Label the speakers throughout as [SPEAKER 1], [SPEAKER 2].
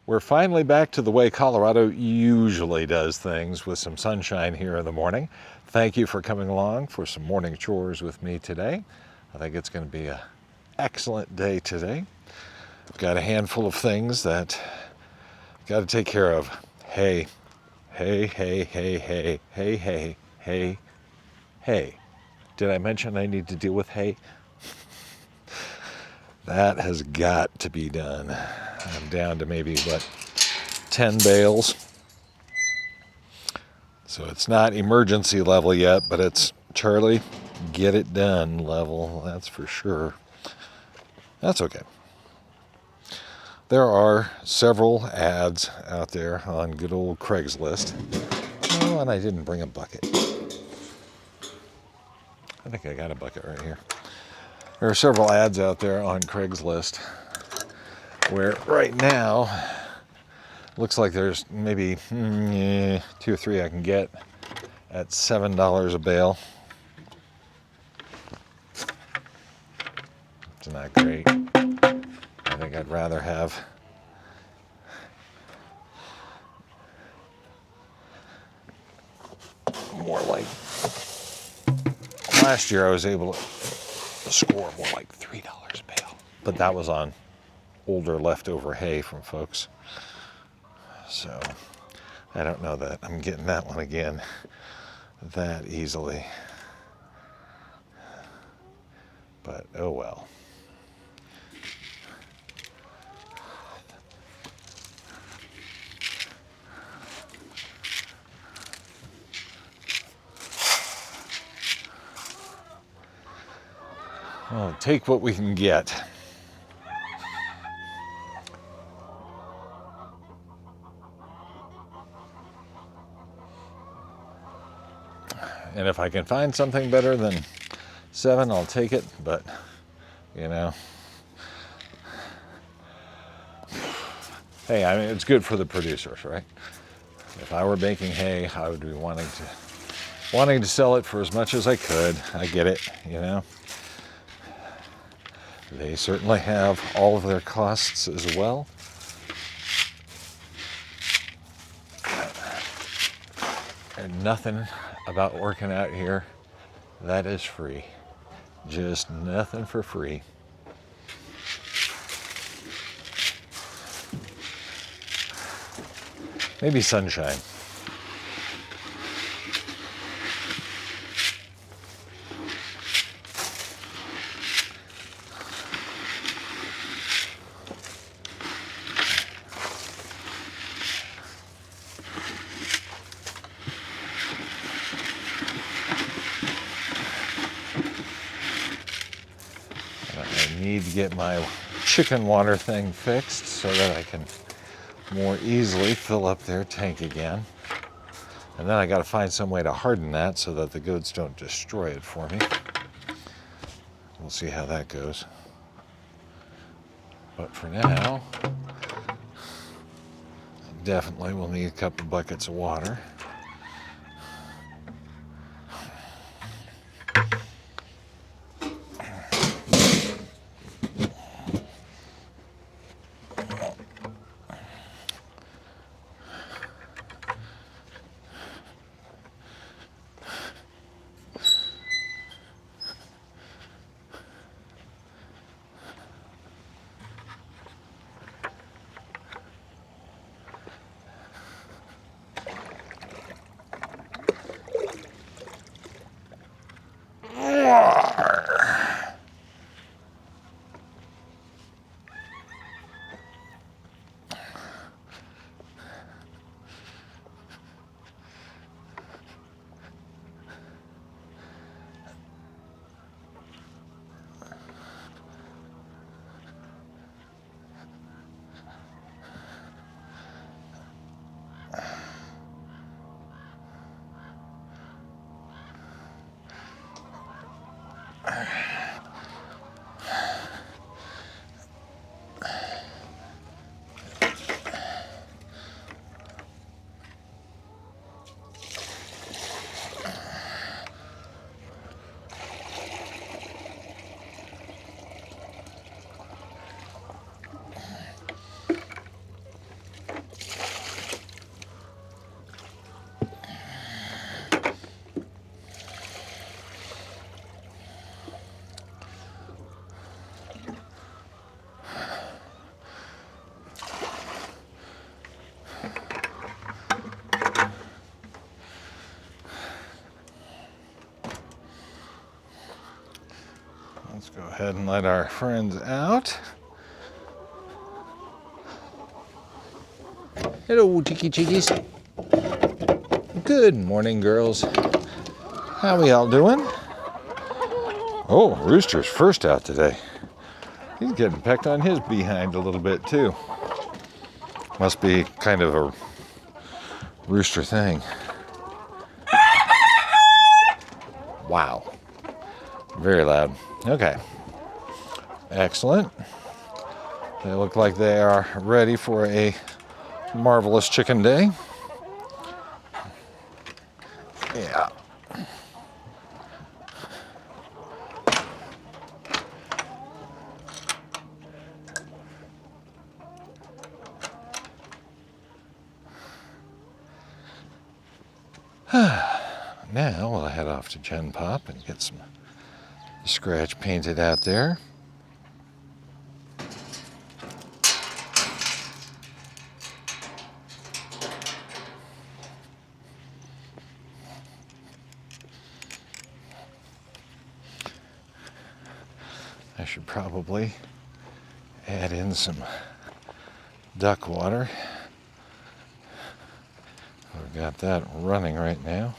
[SPEAKER 1] We're finally back to the way Colorado usually does things, with some sunshine here in the morning. Thank you for coming along for some morning chores with me today. I think it's going to be an excellent day today. I've got a handful of things that I've got to take care of. Hey, hey, hey, hey, hey, hey, hey, hey, hey. Did I mention I need to deal with hay? That has got to be done. I'm down to maybe, 10 bales. So it's not emergency level yet, but it's Charlie, get it done level, that's for sure. That's okay. There are several ads out there on good old Craigslist. Oh, and I didn't bring a bucket. I think I got a bucket right here. There are several ads out there on Craigslist where right now looks like there's maybe 2 or 3 I can get at $7 a bale. It's not great. I think I'd rather have more like, last year I was able to score more like $3 a bale, but that was on older leftover hay from folks. So I don't know that I'm getting that one again that easily, but oh well. Well, take what we can get. And if I can find something better than 7, I'll take it, but you know, hey, I mean, it's good for the producers, right? If I were making hay, I would be wanting to sell it for as much as I could. I get it, you know. They certainly have all of their costs as well. And nothing about working out here that is free. Just nothing for free. Maybe sunshine. I need to get my chicken water thing fixed so that I can more easily fill up their tank again. And then I got to find some way to harden that so that the goats don't destroy it for me. We'll see how that goes. But for now, definitely we'll need a couple buckets of water. ahead and let our friends out. Hello, Tiki Chickies. Good morning, girls. How we all doing? Oh, Rooster's first out today. He's getting pecked on his behind a little bit, too. Must be kind of a rooster thing. Wow. Very loud. Okay. Excellent. They look like they are ready for a marvelous chicken day. Yeah. Now we'll head off to Gen Pop and get some scratch painted out there. I should probably add in some duck water. We've got that running right now.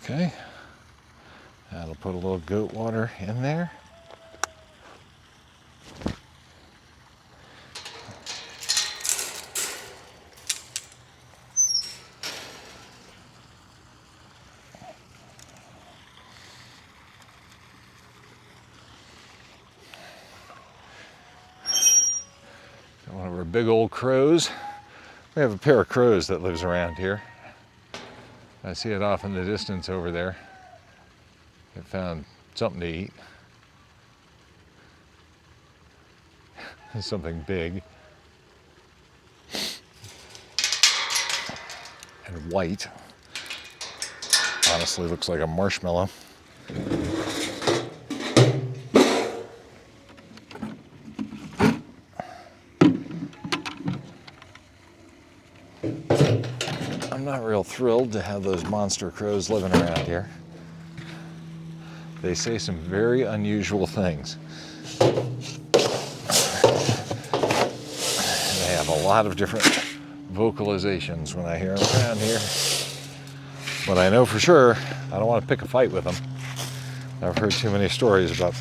[SPEAKER 1] Okay, that'll put a little goat water in there. One of our big old crows. We have a pair of crows that lives around here. I see it off in the distance over there. It found something to eat. Something big. And white. Honestly, looks like a marshmallow. I'm not real thrilled to have those monster crows living around here. They say some very unusual things. They have a lot of different vocalizations when I hear them around here. But I know for sure I don't want to pick a fight with them. I've heard too many stories about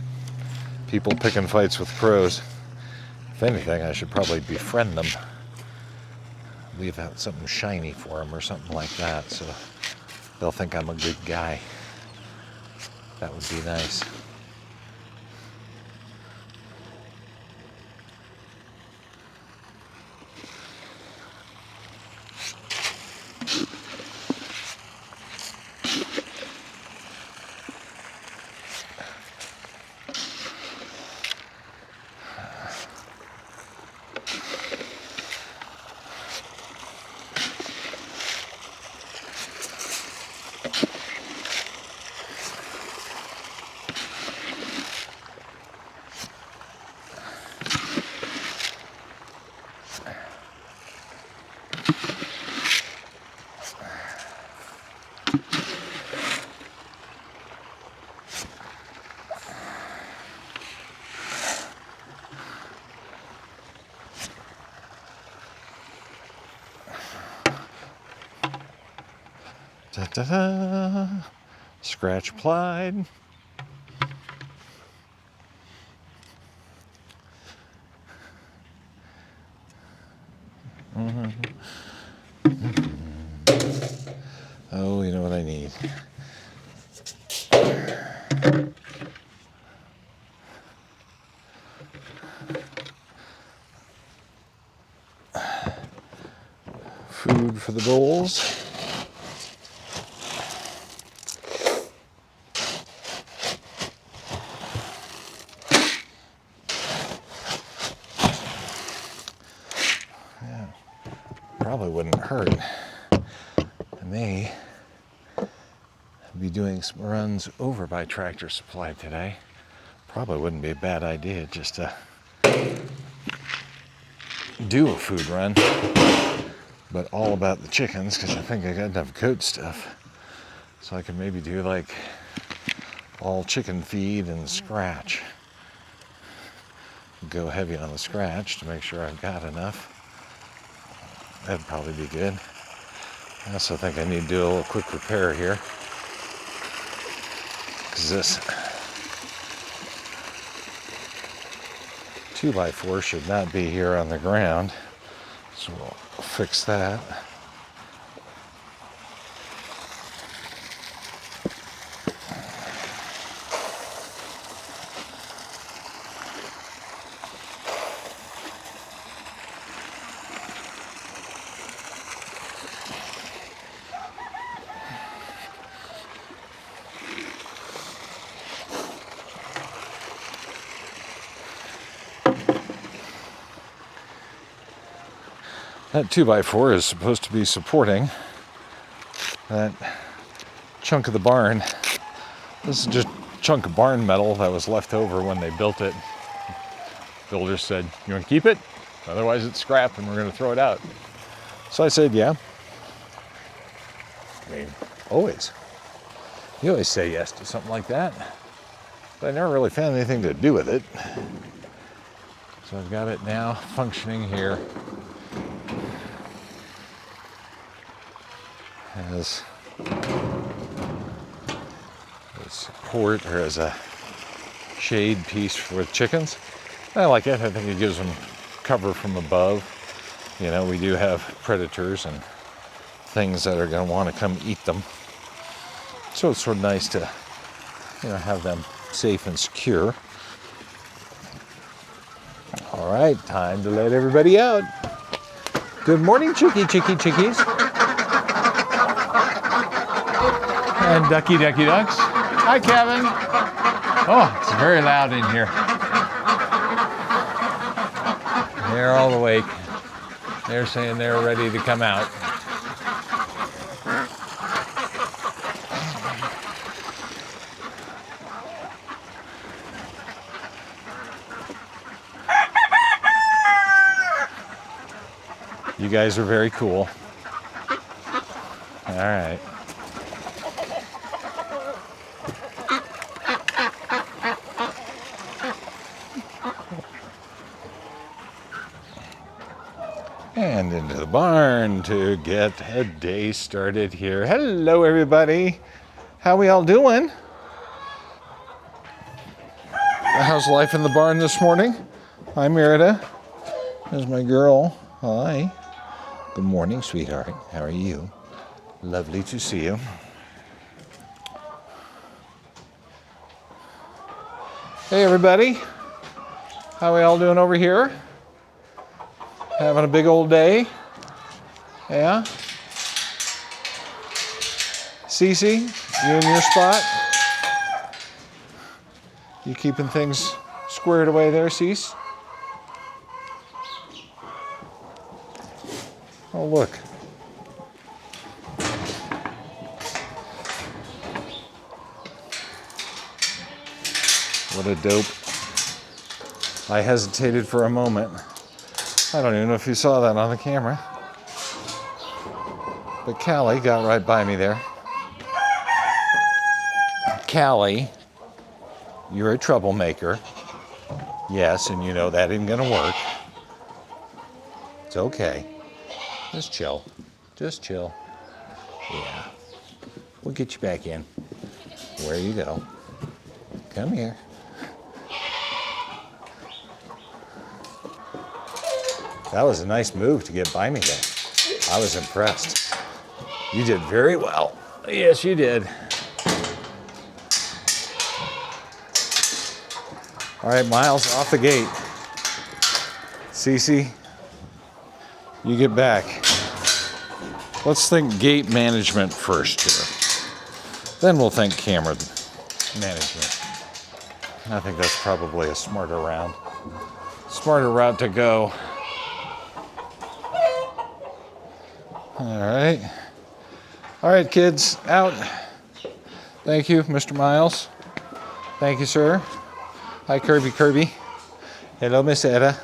[SPEAKER 1] people picking fights with crows. If anything, I should probably befriend them. Leave out something shiny for them or something like that, so they'll think I'm a good guy. That would be nice. Da-da-da. Scratch applied. Oh, you know what I need. Food for the bowls. Probably wouldn't hurt. I may be doing some runs over by Tractor Supply today. Probably wouldn't be a bad idea just to do a food run, but all about the chickens, because I think I got enough goat stuff. So I can maybe do like all chicken feed and scratch. Go heavy on the scratch to make sure I've got enough. That'd probably be good. I also think I need to do a little quick repair here, because this 2x4 should not be here on the ground. So we'll fix that. That 2x4 is supposed to be supporting that chunk of the barn. This is just a chunk of barn metal that was left over when they built it. Builder said, "You want to keep it? Otherwise it's scrap and we're going to throw it out." So I said, yeah. I mean, always. You always say yes to something like that. But I never really found anything to do with it. So I've got it now functioning here as a support, or as a shade piece for the chickens. I like it. I think it gives them cover from above. You know, we do have predators and things that are going to want to come eat them. So it's sort of nice to, you know, have them safe and secure. All right, time to let everybody out. Good morning, chickies. And ducky ducks. Hi, Kevin. Oh, it's very loud in here. They're all awake. They're saying they're ready to come out. You guys are very cool. All right. And into the barn to get a day started here. Hello, everybody. How we all doing? How's life in the barn this morning? Hi, Merida. There's my girl. Hi. Good morning, sweetheart. How are you? Lovely to see you. Hey, everybody. How we all doing over here? Having a big old day? Yeah? Cece, you in your spot? You keeping things squared away there, Cece? Oh, look. What a dope. I hesitated for a moment. I don't even know if you saw that on the camera. But Callie got right by me there. Callie, you're a troublemaker. Yes, and you know that ain't gonna work. It's okay. Just chill. Just chill. Yeah. We'll get you back in. Where you go. Come here. That was a nice move to get by me there. I was impressed. You did very well. Yes, you did. All right, Miles, off the gate. Cece, you get back. Let's think gate management first here. Then we'll think camera management. I think that's probably a smarter route to go. All right, kids, out. Thank you, Mr. Miles. Thank you, sir. Hi, Kirby. Hello, Miss Etta.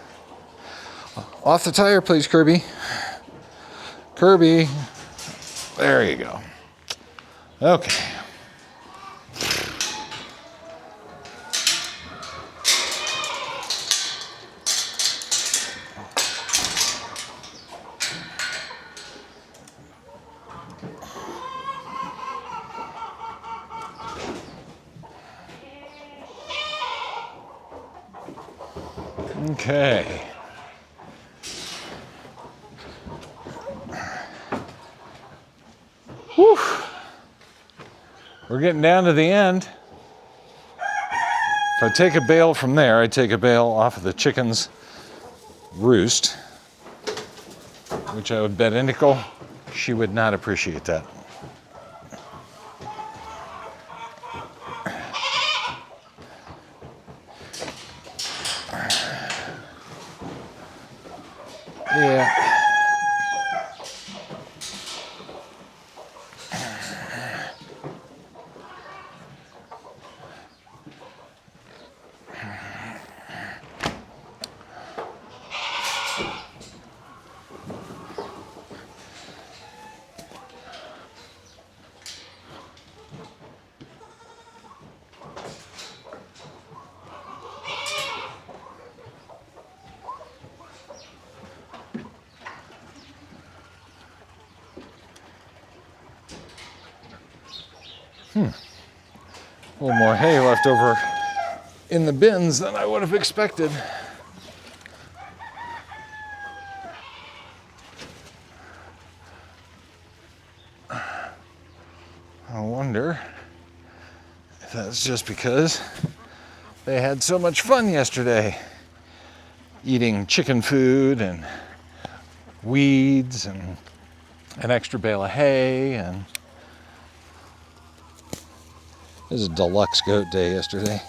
[SPEAKER 1] Off the tire, please, Kirby. Kirby. There you go. Okay. Okay. Whew. We're getting down to the end. If I take a bale from there, I take a bale off of the chicken's roost, which I would bet a nickel she would not appreciate that. Yeah. A little more hay left over in the bins than I would have expected. I wonder if that's just because they had so much fun yesterday eating chicken food and weeds and an extra bale of hay. And it was a deluxe goat day yesterday.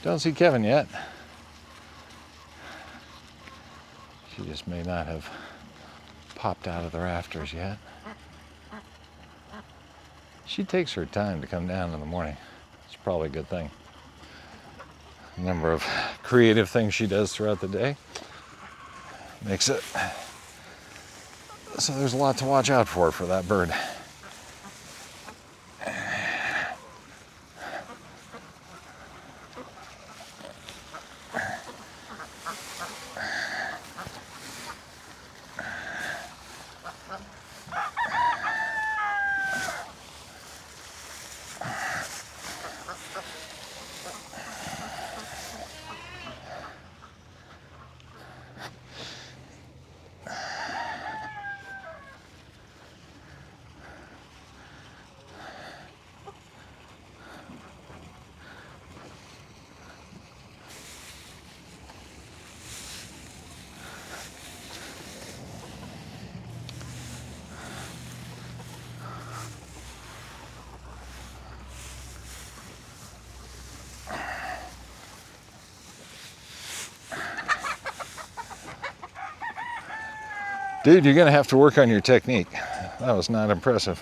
[SPEAKER 1] Don't see Kevin yet. She just may not have popped out of the rafters yet. She takes her time to come down in the morning. It's probably a good thing. A number of creative things she does throughout the day makes it so there's a lot to watch out for that bird. Dude, you're gonna have to work on your technique. That was not impressive.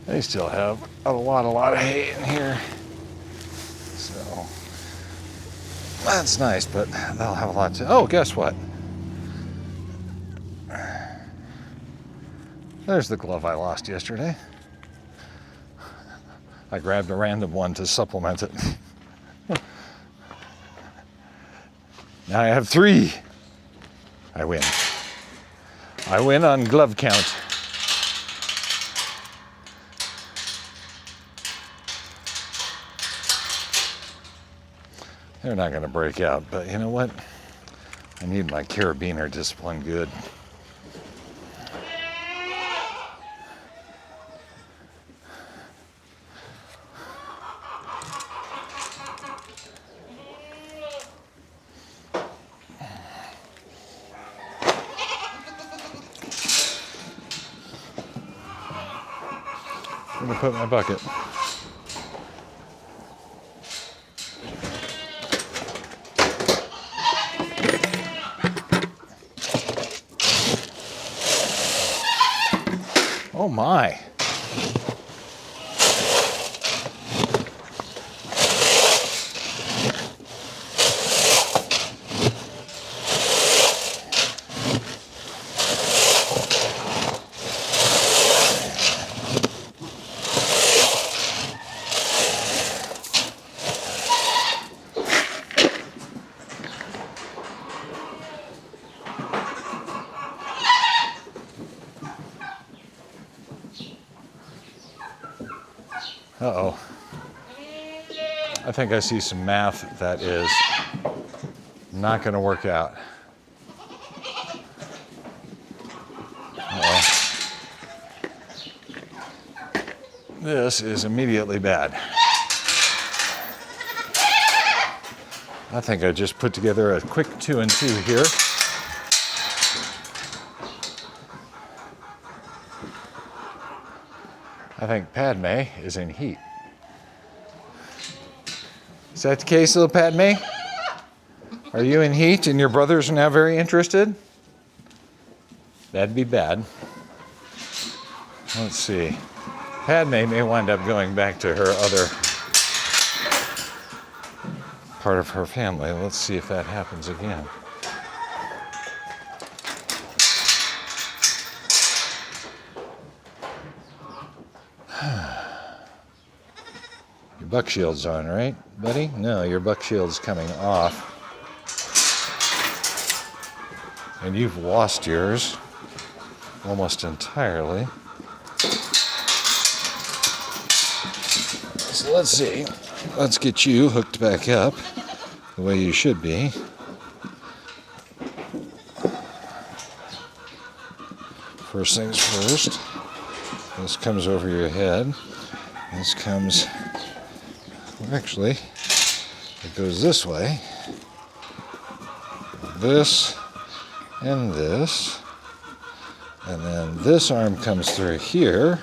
[SPEAKER 1] They still have a lot of hay in here. So that's nice, but they'll have a lot to. Oh, guess what? There's the glove I lost yesterday. I grabbed a random one to supplement it. Now I have 3. I win. I win on glove count. They're not going to break out, but you know what? I need my carabiner discipline good. I'm gonna put my bucket. Oh my. Uh-oh. I think I see some math that is not going to work out. Uh-oh. This is immediately bad. I think I just put together a quick 2 and 2 here. I think Padme is in heat. Is that the case, little Padme? Are you in heat and your brothers are now very interested? That'd be bad. Let's see. Padme may wind up going back to her other part of her family. Let's see if that happens again. Your buck shield's on, right, buddy? No, your buck shield's coming off. And you've lost yours almost entirely. So let's see. Let's get you hooked back up the way you should be. First things first. This comes over your head. This comes... Actually, it goes this way. This and this. And then this arm comes through here.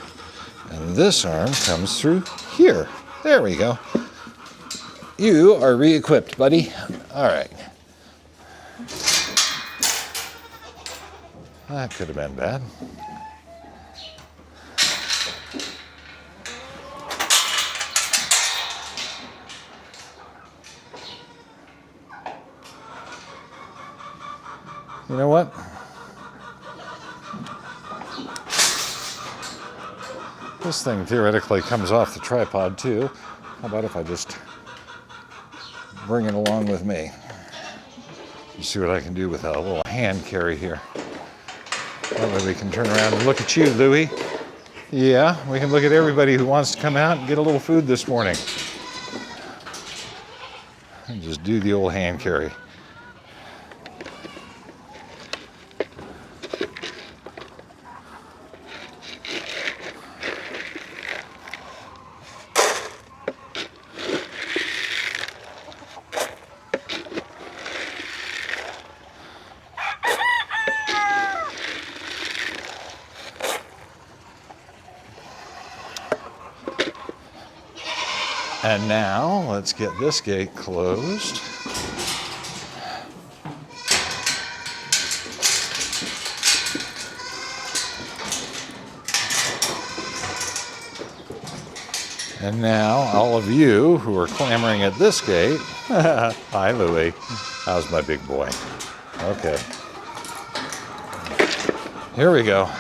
[SPEAKER 1] And this arm comes through here. There we go. You are re-equipped, buddy. All right. That could have been bad. You know what? This thing theoretically comes off the tripod too. How about if I just bring it along with me? You see what I can do with a little hand carry here. That way we can turn around and look at you, Louie. Yeah, we can look at everybody who wants to come out and get a little food this morning. And just do the old hand carry. And now, let's get this gate closed. And now, all of you who are clamoring at this gate, hi Louie, how's my big boy? Okay. Here we go.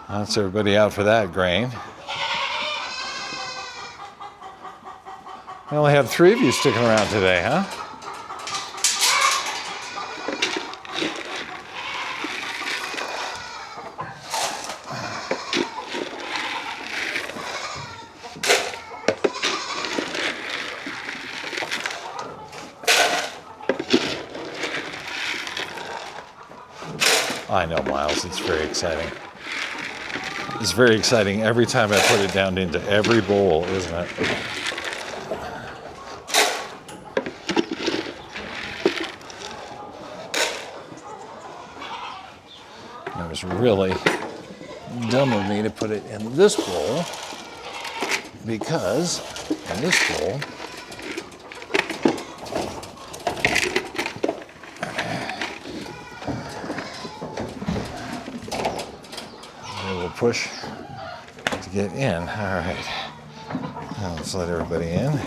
[SPEAKER 1] That's everybody out for that grain. I only have 3 of you sticking around today, huh? I know, Miles, it's very exciting. It's very exciting every time I put it down into every bowl, isn't it? It was really dumb of me to put it in this bowl, because in this bowl, it will push to get in. All right, now let's let everybody in.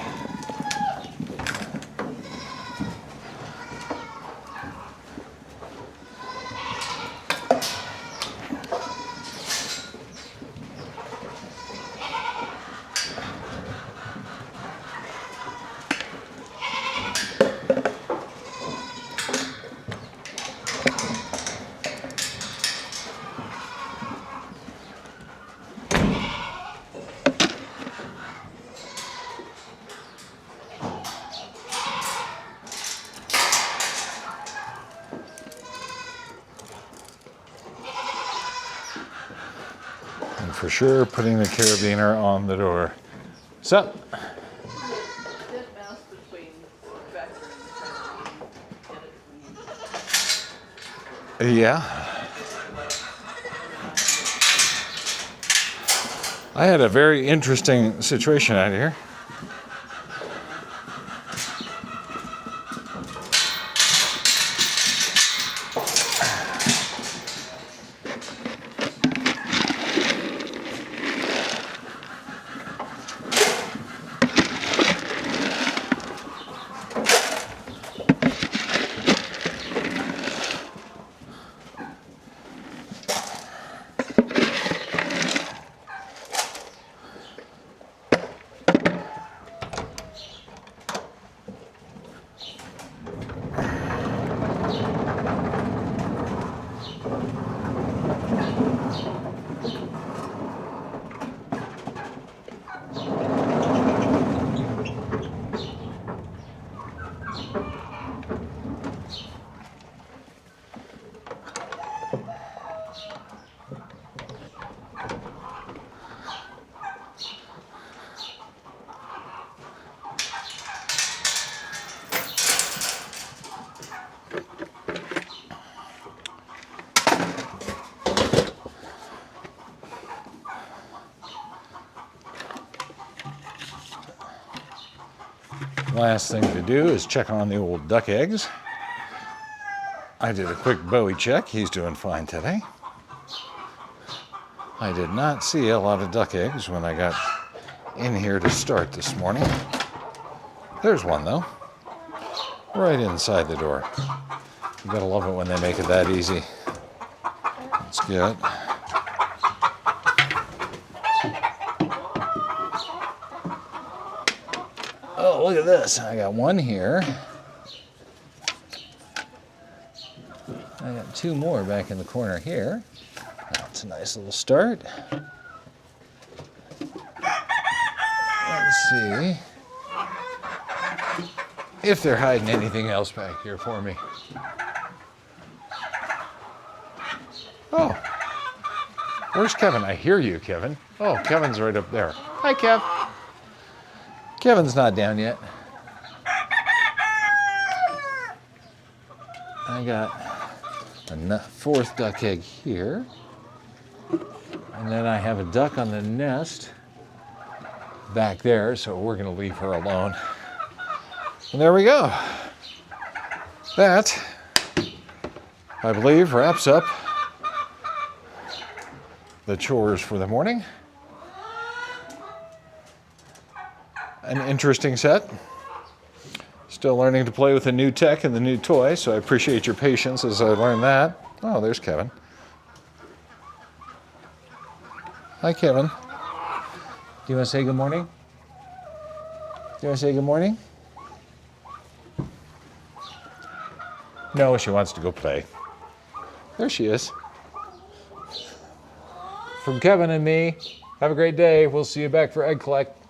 [SPEAKER 1] For sure, putting the carabiner on the door. So, yeah. I had a very interesting situation out here. Last thing to do is check on the old duck eggs. I did a quick Bowie check. He's doing fine today. I did not see a lot of duck eggs when I got in here to start this morning. There's one though, right inside the door. You gotta love it when they make it that easy. That's good. Oh, look at this. I got one here. I got two more back in the corner here. That's a nice little start. Let's see if they're hiding anything else back here for me. Oh, where's Kevin? I hear you, Kevin. Oh, Kevin's right up there. Hi, Kev. Kevin's not down yet. I got a fourth duck egg here. And then I have a duck on the nest back there, so we're going to leave her alone. And there we go. That, I believe, wraps up the chores for the morning. An interesting set. Still learning to play with the new tech and the new toy, so I appreciate your patience as I learn that. Oh, there's Kevin. Hi, Kevin. Do you want to say good morning? Do you want to say good morning? No, she wants to go play. There she is. From Kevin and me, have a great day. We'll see you back for egg collect.